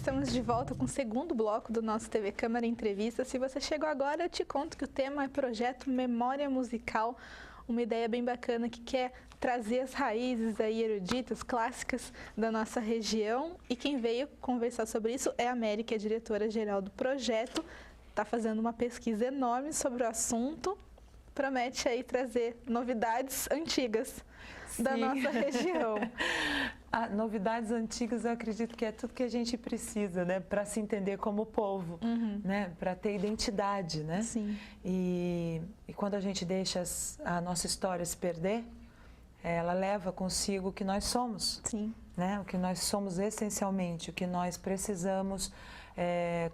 estamos de volta com o segundo bloco do nosso TV Câmara Entrevista. Se você chegou agora, eu te conto que o tema é Projeto Memória Musical, uma ideia bem bacana que quer trazer as raízes aí eruditas, clássicas da nossa região. E quem veio conversar sobre isso é a Mary, que é diretora-geral do projeto. Está fazendo uma pesquisa enorme sobre o assunto. Promete aí trazer novidades antigas da nossa região. Novidades antigas, eu acredito que é tudo que a gente precisa, né, para se entender como povo, né, para ter identidade, né? Sim. E quando a gente deixa a nossa história se perder, ela leva consigo o que nós somos. Sim. Né? O que nós somos essencialmente, o que nós precisamos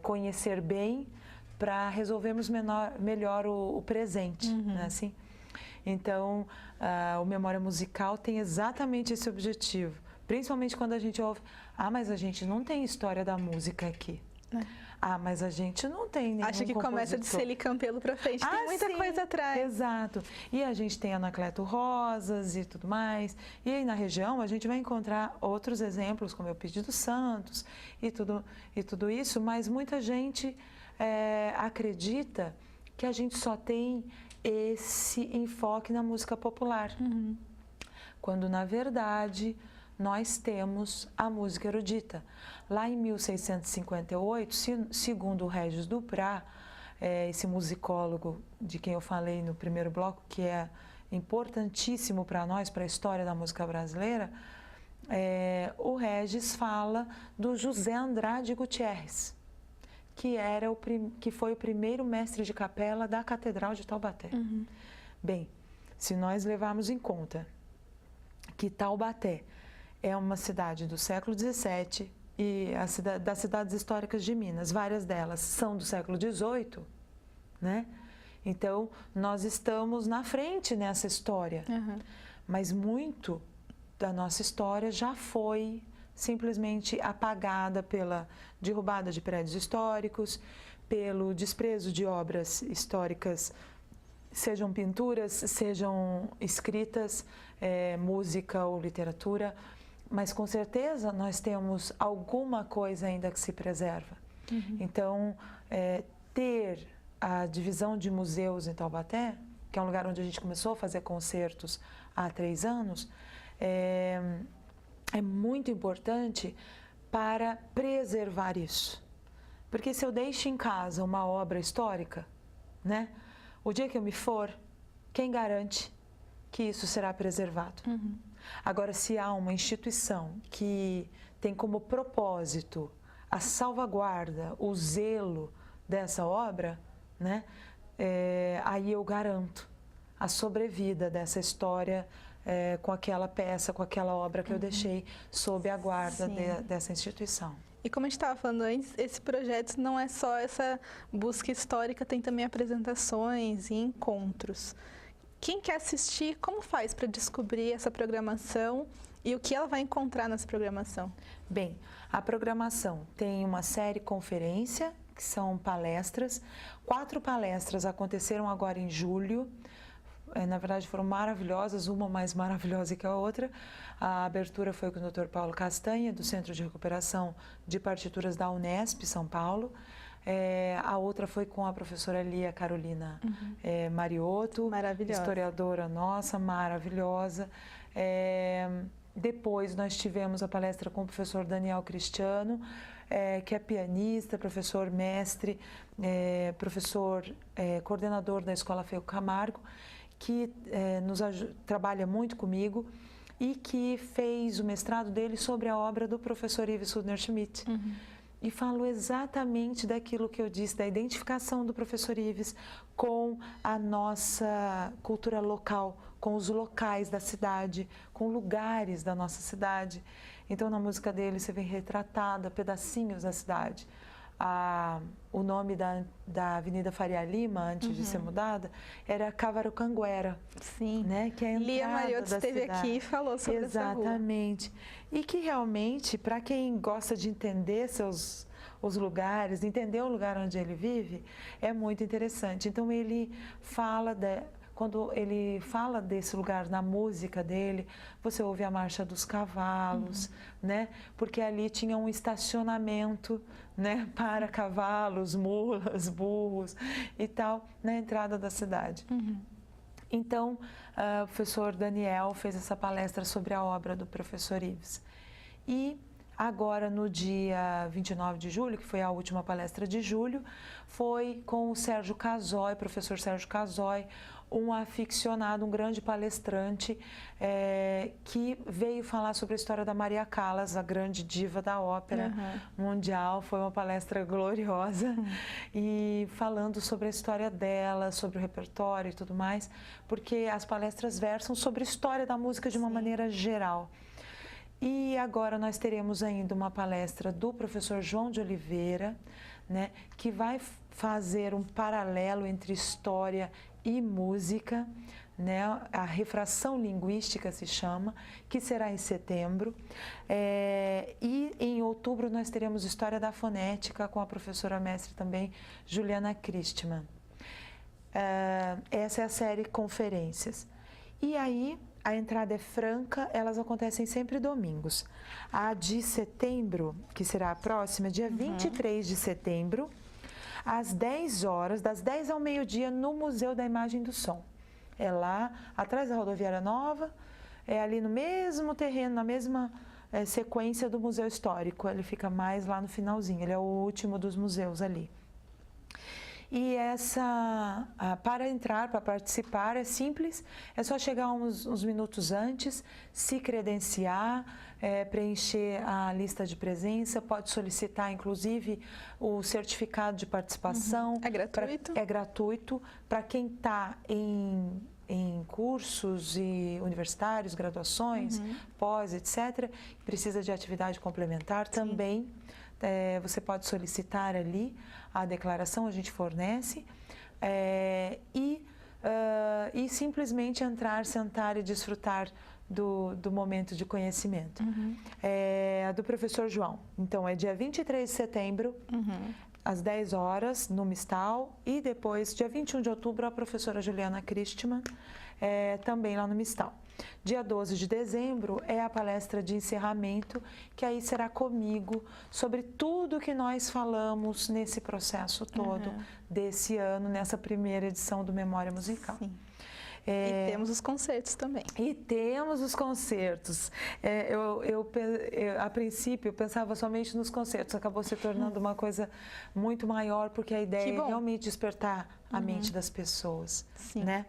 conhecer bem para resolvermos melhor o presente, né? Assim? Então, o Memória Musical tem exatamente esse objetivo, principalmente quando a gente ouve, mas a gente não tem história da música aqui. Mas a gente não tem nenhum Acho que compositor. começa de Celi Campelo para frente, tem muita coisa atrás. Exato. E a gente tem Anacleto Rosas e tudo mais. E aí na região a gente vai encontrar outros exemplos, como Eupídio dos Santos e tudo isso, mas muita gente acredita que a gente só tem esse enfoque na música popular. Quando na verdade nós temos a música erudita. Lá em 1658, segundo o Régis Duprat, esse musicólogo de quem eu falei no primeiro bloco, que é importantíssimo para nós, para a história da música brasileira, o Régis fala do José Andrade Gutierrez, que foi o primeiro mestre de capela da Catedral de Taubaté. Bem, se nós levarmos em conta que Taubaté é uma cidade do século XVII e das cidades históricas de Minas, várias delas são do século XVIII, né? Então, nós estamos na frente nessa história, mas muito da nossa história já foi simplesmente apagada pela derrubada de prédios históricos, pelo desprezo de obras históricas, sejam pinturas, sejam escritas, música ou literatura, mas com certeza nós temos alguma coisa ainda que se preserva. Então, ter a divisão de museus em Taubaté, que é um lugar onde a gente começou a fazer concertos há 3 anos, é muito importante para preservar isso. Porque se eu deixo em casa uma obra histórica, né, o dia que eu me for, quem garante que isso será preservado? Agora, se há uma instituição que tem como propósito a salvaguarda, o zelo dessa obra, né, aí eu garanto a sobrevida dessa história com aquela peça, com aquela obra que eu deixei sob a guarda dessa instituição. E como a gente estava falando antes, esse projeto não é só essa busca histórica, tem também apresentações e encontros. Quem quer assistir, como faz para descobrir essa programação e o que ela vai encontrar nessa programação? Bem, a programação tem uma série conferência, que são palestras. 4 palestras aconteceram agora em julho. Na verdade, foram maravilhosas, uma mais maravilhosa que a outra. A abertura foi com o Dr. Paulo Castanha, do Centro de Recuperação de Partituras da Unesp, São Paulo. A outra foi com a professora Lia Carolina Mariotto, historiadora nossa, maravilhosa. Depois nós tivemos a palestra com o professor Daniel Cristiano, que é pianista, professor mestre, professor coordenador da Escola Feu Camargo, que trabalha muito comigo e que fez o mestrado dele sobre a obra do professor Ives Sudner Schmidt. E falou exatamente daquilo que eu disse, da identificação do professor Ives com a nossa cultura local, com os locais da cidade, com lugares da nossa cidade. Então, na música dele, você vê retratada pedacinhos da cidade. O nome da Avenida Faria Lima, antes de ser mudada, era Cavarocanguera. Sim. Né? Que é a entrada Lia Mariotto esteve aqui e falou sobre essa rua. Exatamente. E que realmente, para quem gosta de entender os lugares, entender o lugar onde ele vive, é muito interessante. Então, ele fala quando ele fala desse lugar na música dele, você ouve a Marcha dos Cavalos, né? Porque ali tinha um estacionamento, né, para cavalos, mulas, burros e tal, na entrada da cidade. Então, o professor Daniel fez essa palestra sobre a obra do professor Ives. E agora, no dia 29 de julho, que foi a última palestra de julho, foi com o Sérgio Casoy, professor Sérgio Casoy, um aficionado, um grande palestrante, que veio falar sobre a história da Maria Callas, a grande diva da ópera mundial. Foi uma palestra gloriosa, e falando sobre a história dela, sobre o repertório e tudo mais, porque as palestras versam sobre a história da música de uma maneira geral. E agora nós teremos ainda uma palestra do professor João de Oliveira, né, que vai fazer um paralelo entre história e música, né, a refração linguística se chama, que será em setembro. E em outubro nós teremos História da Fonética com a professora mestre também, Juliana Christmann. Essa é a série Conferências. E aí, a entrada é franca, elas acontecem sempre domingos. A de setembro, que será a próxima, dia 23 de setembro, às 10 horas, das 10 ao meio-dia, no Museu da Imagem do Som. É lá, atrás da Rodoviária Nova, é ali no mesmo terreno, na mesma sequência do Museu Histórico. Ele fica mais lá no finalzinho, ele é o último dos museus ali. E para entrar, para participar, é simples, é só chegar uns minutos antes, se credenciar, preencher a lista de presença, pode solicitar, inclusive, o certificado de participação. É gratuito? É gratuito. Para quem está em cursos e universitários, graduações, pós, etc., precisa de atividade complementar também. Você pode solicitar ali a declaração, a gente fornece, e simplesmente entrar, sentar e desfrutar do momento de conhecimento. A do professor João, então, é dia 23 de setembro, às 10 horas, no Mistal, e depois, dia 21 de outubro, a professora Juliana Christmann, também lá no Mistal. Dia 12 de dezembro é a palestra de encerramento, que aí será comigo, sobre tudo que nós falamos nesse processo todo desse ano, nessa primeira edição do Memória Musical. Sim. E temos os concertos também. E temos os concertos. A princípio, eu pensava somente nos concertos, acabou se tornando uma coisa muito maior, porque a ideia é realmente despertar a mente das pessoas. Né?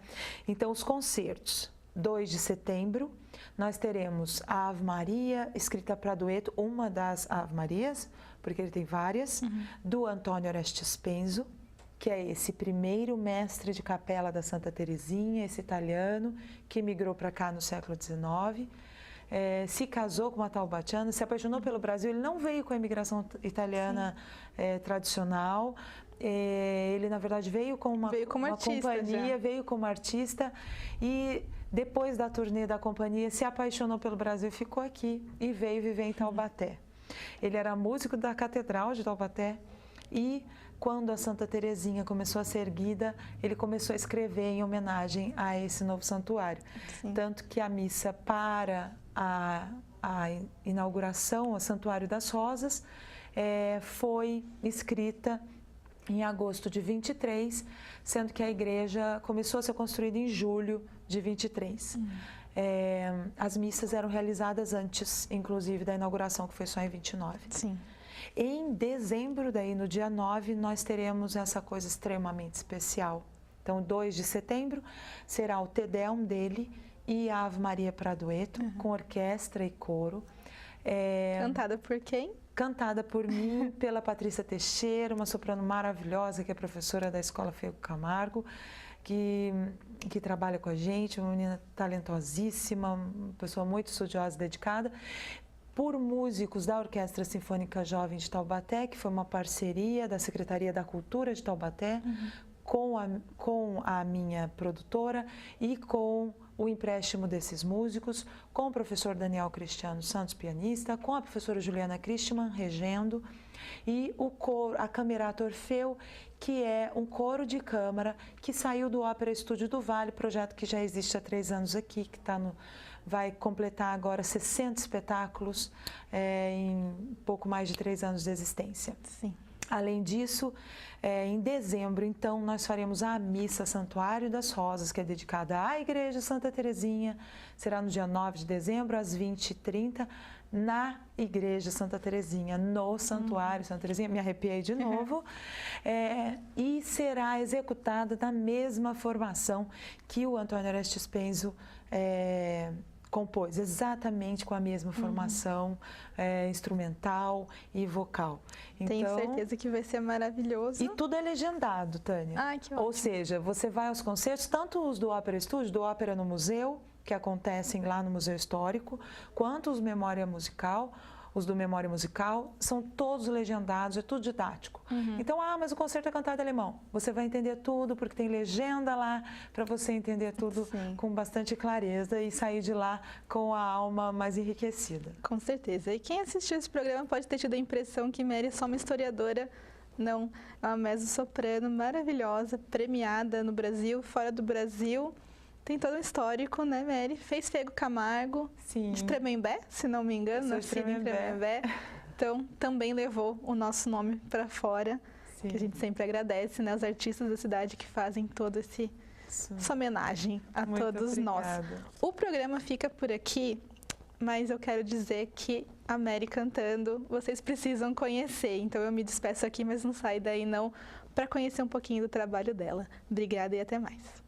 Então, os concertos. 2 de setembro, nós teremos a Ave Maria, escrita para dueto, uma das Ave Marias, porque ele tem várias, do Antônio Orestes Penzo, que é esse primeiro mestre de capela da Santa Teresinha, esse italiano, que migrou para cá no século XIX, se casou com uma taubatiana, se apaixonou pelo Brasil. Ele não veio com a imigração italiana tradicional, ele, na verdade, veio com uma companhia, veio como artista, e depois da turnê da companhia, se apaixonou pelo Brasil, ficou aqui e veio viver em Taubaté. Ele era músico da Catedral de Taubaté, e quando a Santa Teresinha começou a ser erguida, ele começou a escrever em homenagem a esse novo santuário. Tanto que a missa para a inauguração, o Santuário das Rosas, foi escrita em agosto de 23, sendo que a igreja começou a ser construída em julho de 23. As missas eram realizadas antes, inclusive, da inauguração, que foi só em 29. Em dezembro, daí, no dia 9, nós teremos essa coisa extremamente especial. Então, 2 de setembro será o Te Deum dele e a Ave Maria para dueto, com orquestra e coro. Cantada por quem? Cantada por mim, pela Patrícia Teixeira, uma soprano maravilhosa, que é professora da Escola Fego Camargo, que trabalha com a gente, uma menina talentosíssima, uma pessoa muito estudiosa e dedicada, por músicos da Orquestra Sinfônica Jovem de Taubaté, que foi uma parceria da Secretaria da Cultura de Taubaté, com a minha produtora e com o empréstimo desses músicos, com o professor Daniel Cristiano Santos, pianista, com a professora Juliana Christmann, regendo, e o coro, a Camerata Orfeu, que é um coro de câmara que saiu do Ópera Estúdio do Vale, projeto que já existe há 3 anos aqui, que vai completar agora 60 espetáculos em pouco mais de 3 anos de existência. Sim. Além disso, em dezembro, então, nós faremos a Missa Santuário das Rosas, que é dedicada à Igreja Santa Terezinha. Será no dia 9 de dezembro, às 20h30, na Igreja Santa Terezinha, no Santuário Santa Terezinha. Me arrepiei de novo. E será executada na mesma formação que o Antônio Orestes Penzo compôs, exatamente com a mesma formação instrumental e vocal. Então, tenho certeza que vai ser maravilhoso. E tudo é legendado, Tânia. Ah, que ótimo. Ou seja, você vai aos concertos, tanto os do Ópera Estúdio, do Ópera no Museu, que acontecem lá no Museu Histórico, quanto os Memória Musical. Os do Memória Musical são todos legendados, é tudo didático. Então, mas o concerto é cantado em alemão. Você vai entender tudo, porque tem legenda lá, para você entender tudo com bastante clareza e sair de lá com a alma mais enriquecida. Com certeza. E quem assistiu esse programa pode ter tido a impressão que Mary é só uma historiadora. Não, é uma mezzo-soprano maravilhosa, premiada no Brasil, fora do Brasil. Tem todo um histórico, né, Mary? Fez Fego Camargo, de Tremembé, se não me engano, nascida em Tremembé. Então, também levou o nosso nome para fora, que a gente sempre agradece, né, os artistas da cidade que fazem toda essa homenagem a todos nós. O programa fica por aqui, mas eu quero dizer que a Mary cantando, vocês precisam conhecer. Então, eu me despeço aqui, mas não sai daí não, para conhecer um pouquinho do trabalho dela. Obrigada e até mais.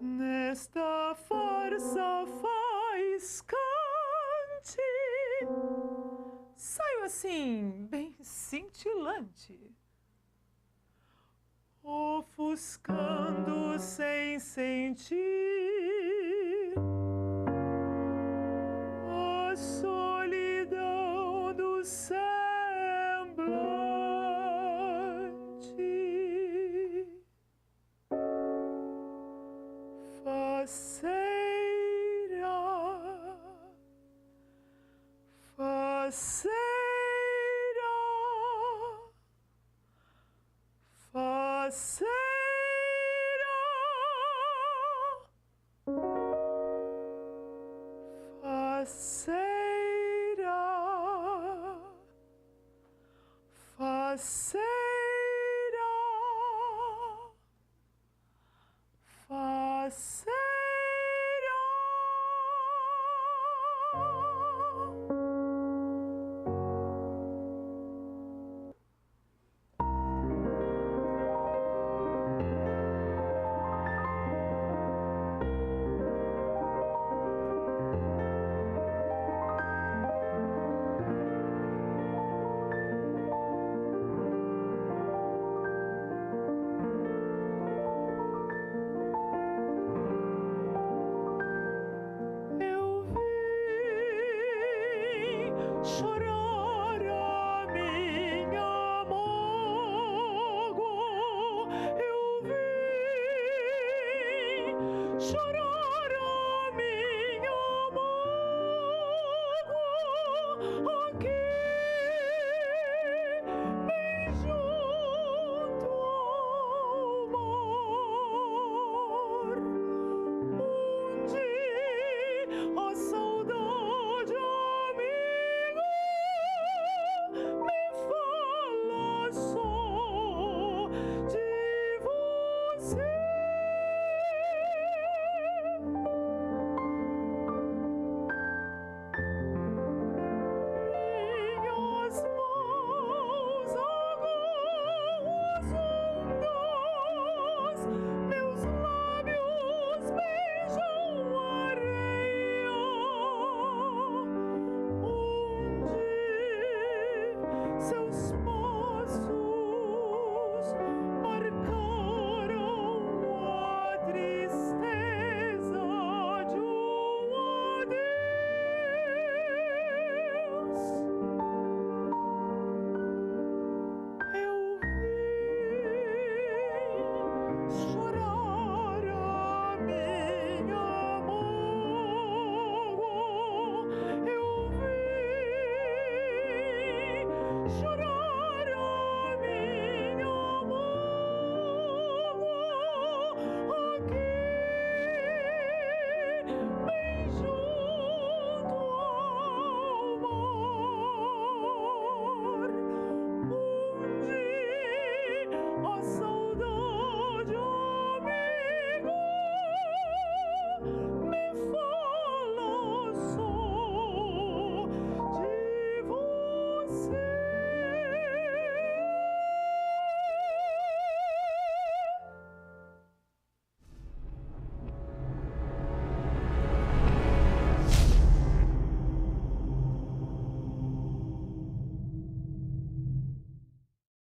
Nesta farsa faiscante, saio assim, bem cintilante, ofuscando sem sentir a solidão do semblante. Faceira,